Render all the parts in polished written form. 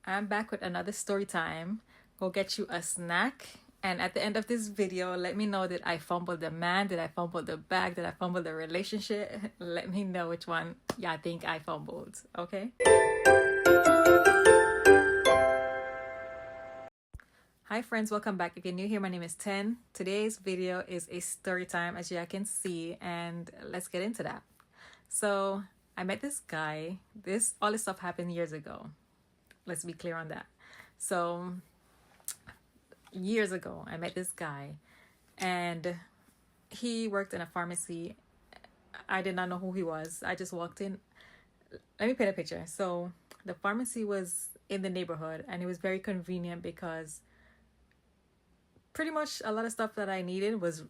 I'm back with another story time. Go get you a snack. And at the end of this video, let me know, did I fumble the man? Did I fumble the bag? Did I fumble the relationship? Let me know which one y'all think I fumbled, okay? Hi friends, welcome back. If you're new here, my name is Ten. Today's video is a story time, as you can see, and let's get into that. So I met this guy. All this stuff happened years ago. Let's be clear on that. So years ago, I met this guy, and he worked in a pharmacy. I did not know who he was. I just walked in. Let me paint a picture. So the pharmacy was in the neighborhood, and it was very convenient because pretty much a lot of stuff that I needed was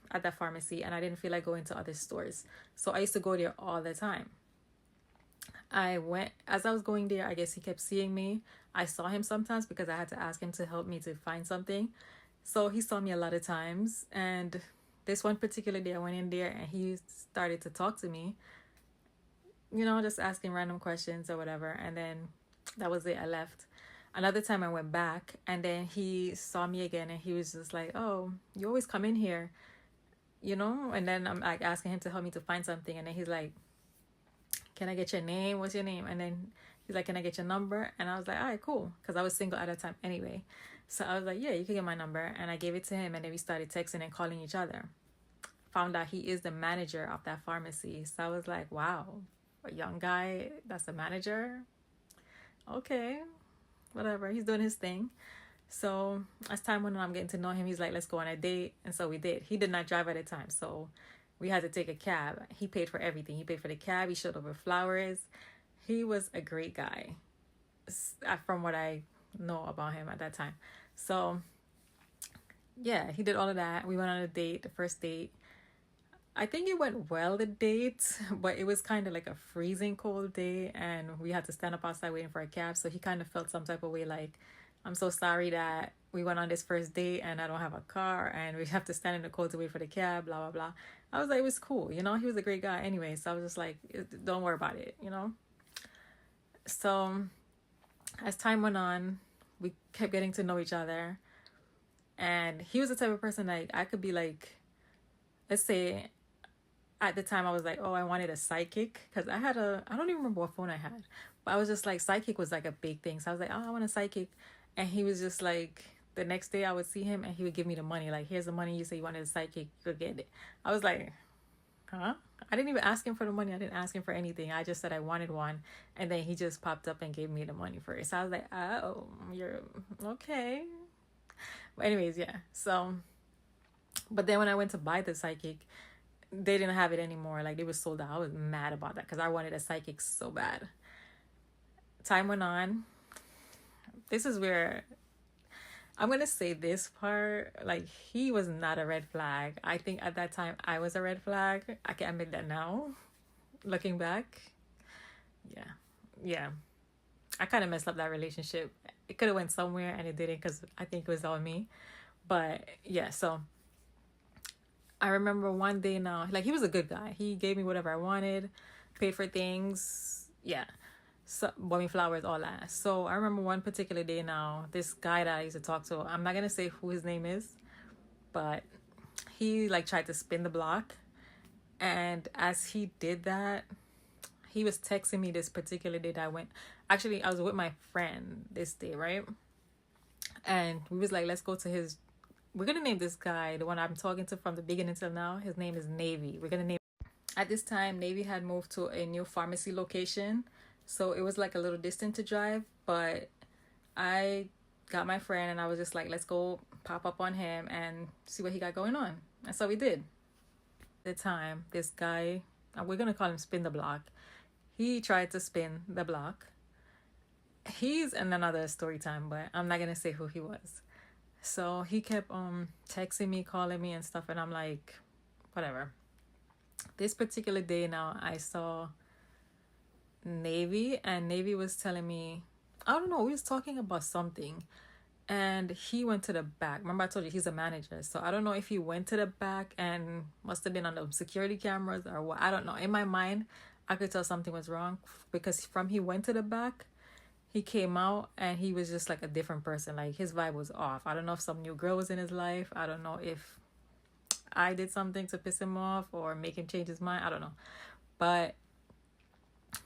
at that pharmacy, and I didn't feel like going to other stores. So I used to go there all the time. As I was going there, I guess he kept seeing me. I saw him sometimes because I had to ask him to help me to find something. So he saw me a lot of times. And this one particular day, I went in there and he started to talk to me, just asking random questions or whatever. And then that was it. I left. Another time I went back, and then he saw me again, and he was just like, "Oh, you always come in here, And then I'm like asking him to help me to find something. And then he's like, "Can I get your name? What's your name?" And then he's like, "Can I get your number?" And I was like, "All right, cool." Because I was single at the time anyway. So I was like, "Yeah, you can get my number." And I gave it to him, and then we started texting and calling each other. Found out he is the manager of that pharmacy. So I was like, wow, a young guy that's the manager? Okay, whatever. He's doing his thing. So as time went on, I'm getting to know him. He's like, "Let's go on a date." And so we did. He did not drive at the time, so we had to take a cab. He paid for everything. He paid for the cab. He showed up with flowers. He was a great guy, from what I know about him at that time. So yeah, he did all of that. We went on a date, the first date. I think it went well, the date, but it was kind of like a freezing cold day, and we had to stand up outside waiting for a cab. So he kind of felt some type of way, like, "I'm so sorry that we went on this first date and I don't have a car and we have to stand in the cold to wait for the cab, blah, blah, blah." I was like, it was cool. He was a great guy anyway. So I was just like, don't worry about it, So as time went on, we kept getting to know each other. And he was the type of person like I could be like, let's say at the time I was like, oh, I wanted a psychic, because I don't even remember what phone I had, but I was just like, psychic was like a big thing. So I was like, oh, I want a psychic. And he was just like, the next day I would see him and he would give me the money. Like, "Here's the money. You say you wanted a psychic. Go get it." I was like, huh? I didn't even ask him for the money. I didn't ask him for anything. I just said I wanted one. And then he just popped up and gave me the money for it. So I was like, oh, you're okay. But anyways, yeah. So, but then when I went to buy the psychic, they didn't have it anymore. Like, they were sold out. I was mad about that because I wanted a psychic so bad. Time went on. This is where I'm going to say this part. Like, he was not a red flag. I think at that time I was a red flag. I can admit that now, looking back. Yeah. I kind of messed up that relationship. It could have went somewhere and it didn't, because I think it was all me. But yeah, so I remember one day now, like, he was a good guy. He gave me whatever I wanted, paid for things. Yeah. So, bought me flowers, all that. So I remember one particular day now, this guy that I used to talk to, I'm not going to say who his name is, but he like tried to spin the block. And as he did that, he was texting me this particular day that I was with my friend this day, right? And we was like, let's go to we're going to name this guy, the one I'm talking to from the beginning till now. His name is Navy. We're going to name. At this time, Navy had moved to a new pharmacy location. So it was like a little distant to drive, but I got my friend and I was just like, let's go pop up on him and see what he got going on. And so we did. At the time, this guy, we're going to call him Spin the Block. He tried to spin the block. He's in another story time, but I'm not going to say who he was. So he kept texting me, calling me and stuff. And I'm like, whatever. This particular day now, I saw Navy, and Navy was telling me, I don't know, we was talking about something, and he went to the back. Remember I told you he's a manager, so I don't know if he went to the back and must have been on the security cameras or what. I don't know. In my mind, I could tell something was wrong, because he went to the back, he came out and he was just like a different person. Like his vibe was off. I don't know if some new girl was in his life. I don't know if I did something to piss him off or make him change his mind. I don't know. But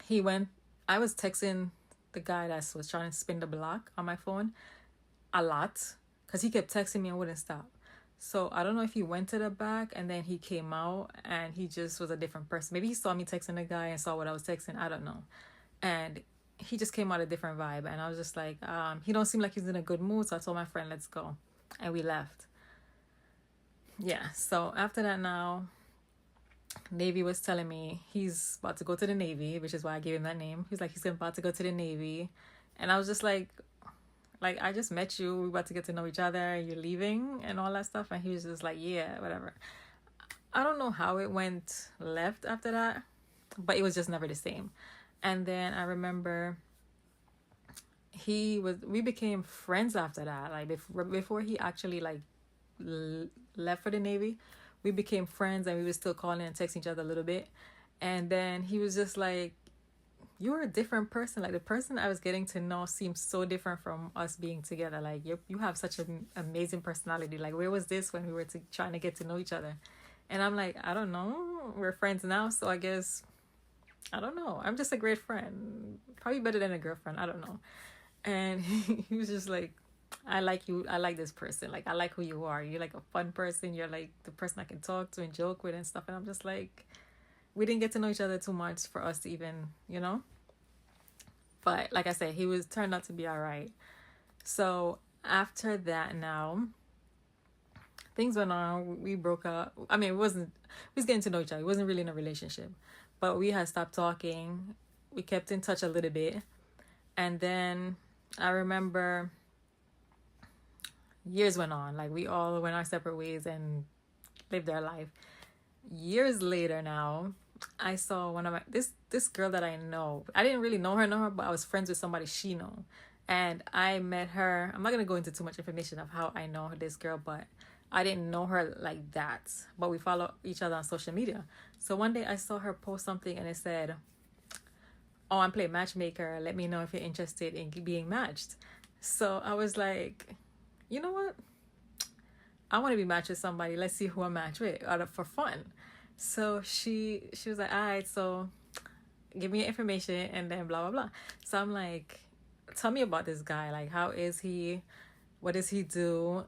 he went, I was texting the guy that was trying to spin the block on my phone a lot because he kept texting me and wouldn't stop. So I don't know if he went to the back and then he came out and he just was a different person. Maybe he saw me texting the guy and saw what I was texting. I don't know. And he just came out a different vibe. And I was just like, he don't seem like he's in a good mood. So I told my friend, let's go. And we left. Yeah. So after that now, Navy was telling me he's about to go to the Navy, which is why I gave him that name. He's like, he's about to go to the Navy. And I was just like, I just met you. We're about to get to know each other. You're leaving and all that stuff. And he was just like, yeah, whatever. I don't know how it went left after that, but it was just never the same. And then I remember we became friends after that. Like before he actually like left for the Navy, we became friends and we were still calling and texting each other a little bit. And then he was just like, you're a different person. Like the person I was getting to know seems so different from us being together. Like you have such an amazing personality. Like where was this when we were trying to get to know each other? And I'm like, I don't know. We're friends now. So I guess, I don't know. I'm just a great friend. Probably better than a girlfriend. I don't know. And he was just like, I like you. I like this person. Like, I like who you are. You're like a fun person. You're like the person I can talk to and joke with and stuff. And I'm just like, we didn't get to know each other too much for us to even, you know. But like I said, he was turned out to be all right. So after that now, things went on. We broke up. I mean, we was getting to know each other. It wasn't really in a relationship. But we had stopped talking. We kept in touch a little bit. And then I remember years went on. Like we all went our separate ways and lived our life. Years later now, I saw one of my this girl that I know. I didn't really know her, but I was friends with somebody she know. And I met her. I'm not gonna go into too much information of how I know this girl, but I didn't know her like that. But we follow each other on social media. So one day I saw her post something and it said, oh, I'm playing matchmaker. Let me know if you're interested in being matched. So I was like, you know what? I want to be matched with somebody. Let's see who I match with for fun. So she was like, all right, so give me your information and then blah, blah, blah. So I'm like, tell me about this guy. Like, how is he? What does he do?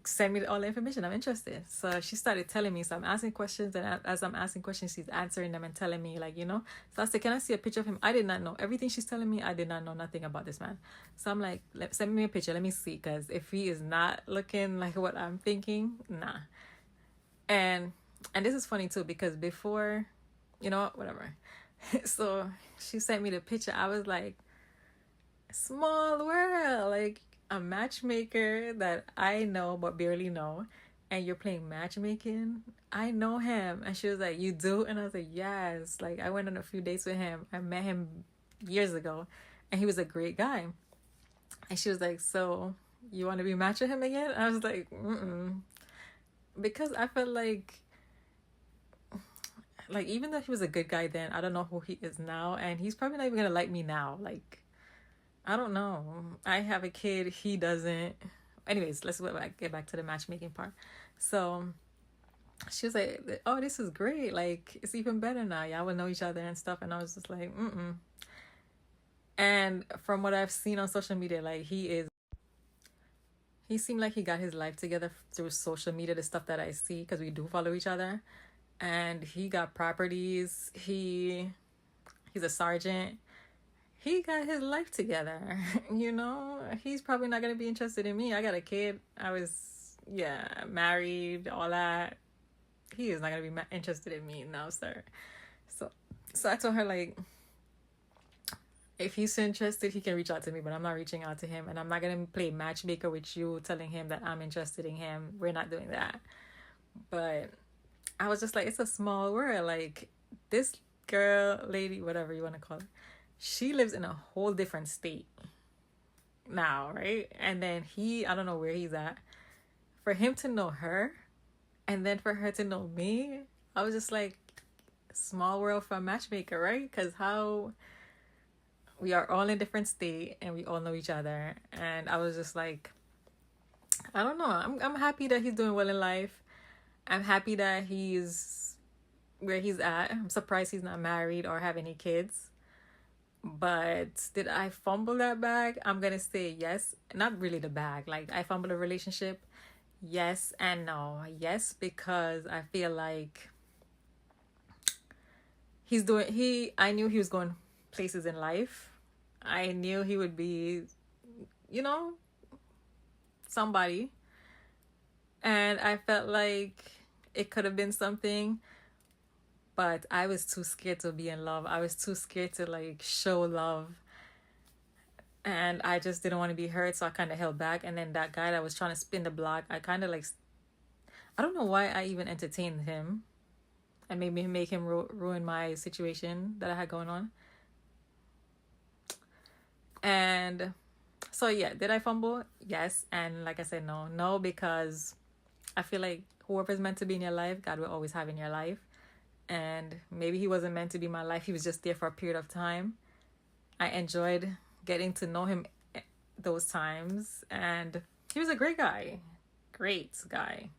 Send me all the information. I'm interested. So she started telling me. So I'm asking questions, and as I'm asking questions, she's answering them and telling me, like, you know. So I said, can I see a picture of him? I did not know everything she's telling me. I did not know nothing about this man. So I'm like, send me a picture. Let me see, because if he is not looking like what I'm thinking, nah. And this is funny too, because before, you know, whatever. So she sent me the picture. I was like, small world, like a matchmaker that I know but barely know, and you're playing matchmaking. I know him. And she was like, you do? And I was like, yes. Like I went on a few dates with him. I met him years ago and he was a great guy. And she was like, so you want to be matched with him again? And I was like, because I felt like even though he was a good guy then, I don't know who he is now, and he's probably not even gonna like me now. Like, I don't know. I have a kid, he doesn't. Anyways, let's get back to the matchmaking part. So she was like, oh, this is great. Like, it's even better now. Y'all will know each other and stuff. And I was just like, And from what I've seen on social media, like he seemed like he got his life together through social media, the stuff that I see, because we do follow each other. And he got properties. He's a sergeant. He got his life together. You know, he's probably not going to be interested in me. I got a kid. I was, married, all that. He is not going to be interested in me now, sir. So I told her, like, if he's interested, he can reach out to me, but I'm not reaching out to him. And I'm not going to play matchmaker with you, telling him that I'm interested in him. We're not doing that. But I was just like, it's a small world. Like, this girl, lady, whatever you want to call her, she lives in a whole different state now, right? And then I don't know where he's at. For him to know her, and then for her to know me, I was just like, small world for a matchmaker, right? Because We are all in different state and we all know each other. And I was just like, I don't know. I'm happy that he's doing well in life. I'm happy that he's where he's at. I'm surprised he's not married or have any kids. But did I fumble that bag? I'm gonna say yes. Not really the bag. Like I fumbled a relationship. Yes and no. Yes, because I feel like I knew he was going places in life. I knew he would be, you know, somebody. And I felt like it could have been something, but I was too scared to be in love. I was too scared to like show love. And I just didn't want to be hurt, so I kind of held back. And then that guy that was trying to spin the block, I kind of like, I don't know why I even entertained him and maybe make him ruin my situation that I had going on. And so yeah, did I fumble? Yes. And like I said, no, because I feel like whoever's meant to be in your life, God will always have in your life. And maybe he wasn't meant to be my life. He was just there for a period of time. I enjoyed getting to know him those times. And he was a great guy. Great guy.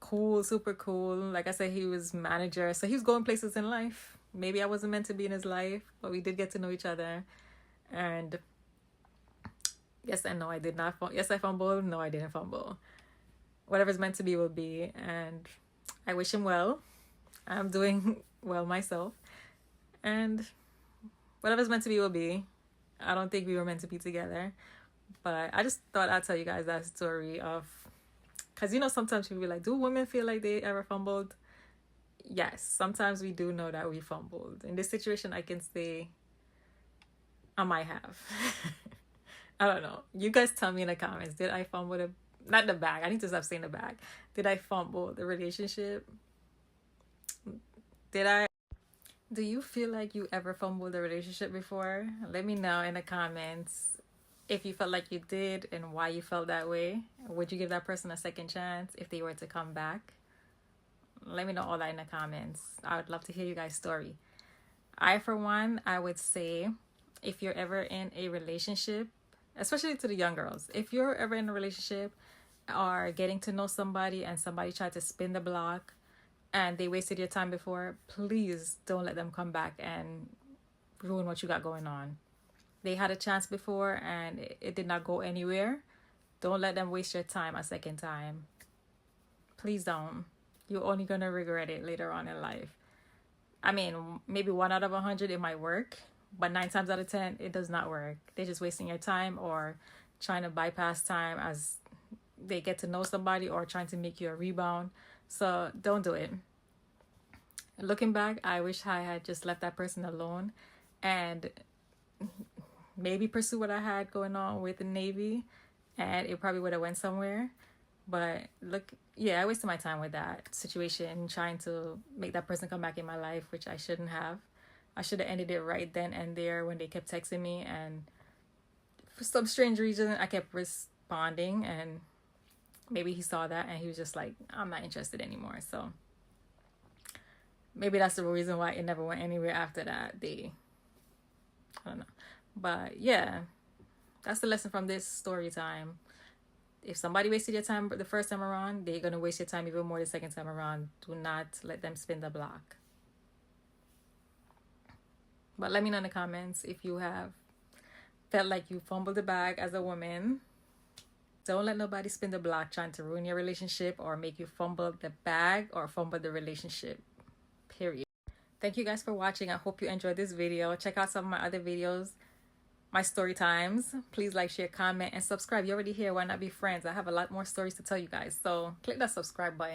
Cool, super cool. Like I said, he was manager. So he was going places in life. Maybe I wasn't meant to be in his life, but we did get to know each other. And yes and no, I did not. Yes, I fumbled. No, I didn't fumble. Whatever's meant to be will be. And I wish him well. I'm doing well myself. And whatever's meant to be will be. I don't think we were meant to be together. But I just thought I'd tell you guys that story of... Because, you know, sometimes people be like, do women feel like they ever fumbled? Yes, sometimes we do know that we fumbled. In this situation, I can say I might have. I don't know. You guys tell me in the comments. Did I fumble not the bag. I need to stop saying the bag. Did I fumble the relationship? Do you feel like you ever fumbled a relationship before? Let me know in the comments if you felt like you did and why you felt that way. Would you give that person a second chance if they were to come back? Let me know all that in the comments. I would love to hear you guys' story. For one, I would say if you're ever in a relationship, especially to the young girls, if you're ever in a relationship or getting to know somebody and somebody tried to spin the block and they wasted your time before, please don't let them come back and ruin what you got going on. They had a chance before and it did not go anywhere. Don't let them waste your time a second time. Please don't. You're only going to regret it later on in life. I mean, maybe 1 out of 100 it might work, but 9 times out of 10 it does not work. They're just wasting your time or trying to bypass time as they get to know somebody or trying to make you a rebound. So don't do it. Looking back, I wish I had just left that person alone and maybe pursue what I had going on with the Navy, and it probably would have went somewhere. But look, yeah, I wasted my time with that situation, trying to make that person come back in my life, which I shouldn't have. I should have ended it right then and there when they kept texting me, and for some strange reason I kept responding, and maybe he saw that and he was just like, I'm not interested anymore. So maybe that's the reason why it never went anywhere after that. I don't know. But yeah, that's the lesson from this story time. If somebody wasted your time the first time around, they're going to waste your time even more the second time around. Do not let them spin the block. But let me know in the comments if you have felt like you fumbled the bag as a woman. Don't let nobody spin the block trying to ruin your relationship or make you fumble the bag or fumble the relationship. Period. Thank you guys for watching. I hope you enjoyed this video. Check out some of my other videos, my story times. Please like, share, comment, and subscribe. You're already here. Why not be friends? I have a lot more stories to tell you guys. So click that subscribe button.